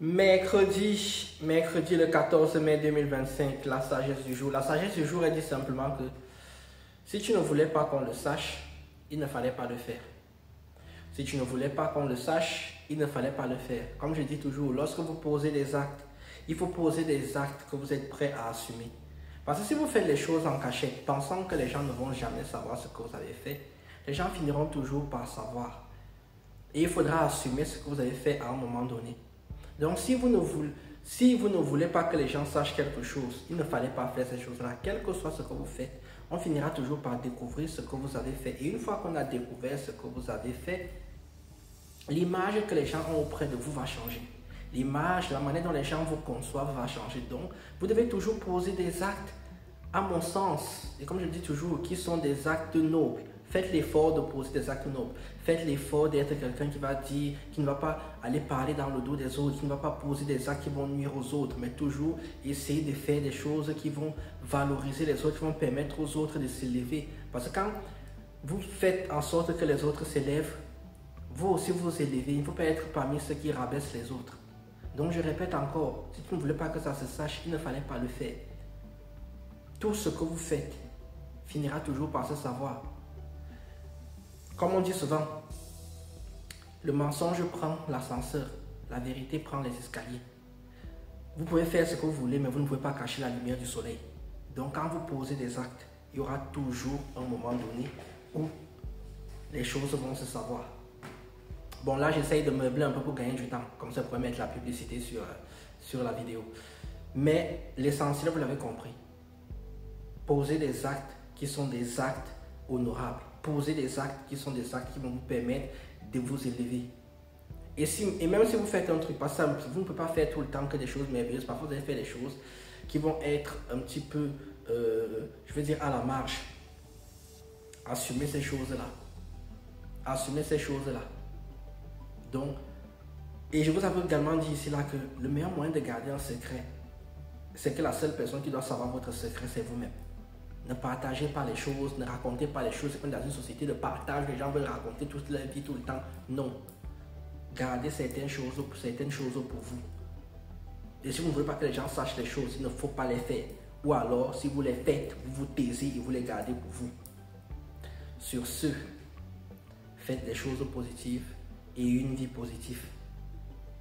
Mercredi le 14 mai 2025, la sagesse du jour. La sagesse du jour, elle dit simplement que si tu ne voulais pas qu'on le sache, il ne fallait pas le faire. Si tu ne voulais pas qu'on le sache, il ne fallait pas le faire. Comme je dis toujours, lorsque vous posez des actes, il faut poser des actes que vous êtes prêts à assumer. Parce que si vous faites les choses en cachette, pensant que les gens ne vont jamais savoir ce que vous avez fait, les gens finiront toujours par savoir. Et il faudra assumer ce que vous avez fait à un moment donné. Donc si vous ne voulez pas que les gens sachent quelque chose, il ne fallait pas faire ces choses-là. Quel que soit ce que vous faites, on finira toujours par découvrir ce que vous avez fait. Et une fois qu'on a découvert ce que vous avez fait, l'image que les gens ont auprès de vous va changer. L'image, la manière dont les gens vous conçoivent va changer. Donc, vous devez toujours poser des actes, à mon sens, et comme je dis toujours, qui sont des actes nobles. Faites l'effort de poser des actes nobles. Faites l'effort d'être quelqu'un qui va dire, qui ne va pas aller parler dans le dos des autres, qui ne va pas poser des actes qui vont nuire aux autres, mais toujours essayer de faire des choses qui vont valoriser les autres, qui vont permettre aux autres de s'élever. Parce que quand vous faites en sorte que les autres s'élèvent, vous aussi vous élevez. Il ne faut pas être parmi ceux qui rabaissent les autres. Donc je répète encore, si tu ne voulais pas que ça se sache, il ne fallait pas le faire. Tout ce que vous faites finira toujours par se savoir. Comme on dit souvent, le mensonge prend l'ascenseur, la vérité prend les escaliers. Vous pouvez faire ce que vous voulez, mais vous ne pouvez pas cacher la lumière du soleil. Donc quand vous posez des actes, il y aura toujours un moment donné où les choses vont se savoir. Bon, là, j'essaye de meubler un peu pour gagner du temps. Comme ça, je pourrais mettre la publicité sur la vidéo. Mais l'essentiel, vous l'avez compris. Posez des actes qui sont des actes honorables. Posez des actes qui sont des actes qui vont vous permettre de vous élever. Et même si vous faites un truc, parce que vous ne pouvez pas faire tout le temps que des choses merveilleuses. Parfois, vous allez faire des choses qui vont être un petit peu, je veux dire, à la marge. Assumez ces choses-là. Assumez ces choses-là. Donc, et je vous avais également dit ici là que le meilleur moyen de garder un secret, c'est que la seule personne qui doit savoir votre secret, c'est vous-même. Ne partagez pas les choses, ne racontez pas les choses. C'est comme dans une société de partage, les gens veulent raconter toute leur vie tout le temps. Non. Gardez certaines choses pour vous. Et si vous ne voulez pas que les gens sachent les choses, il ne faut pas les faire. Ou alors, si vous les faites, vous vous taisez et vous les gardez pour vous. Sur ce, faites des choses positives et une vie positive.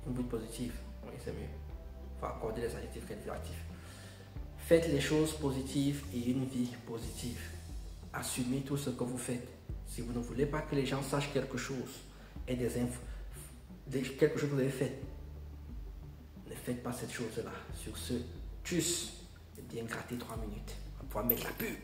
Une vie positive, oui, c'est mieux. Il faut accorder les adjectifs qualitatifs. Faites les choses positives et une vie positive. Assumez tout ce que vous faites. Si vous ne voulez pas que les gens sachent quelque chose et des infos, quelque chose que vous avez fait, ne faites pas cette chose-là. Sur ce, tchuss, et bien gratter 3 minutes. On va pouvoir mettre la pub.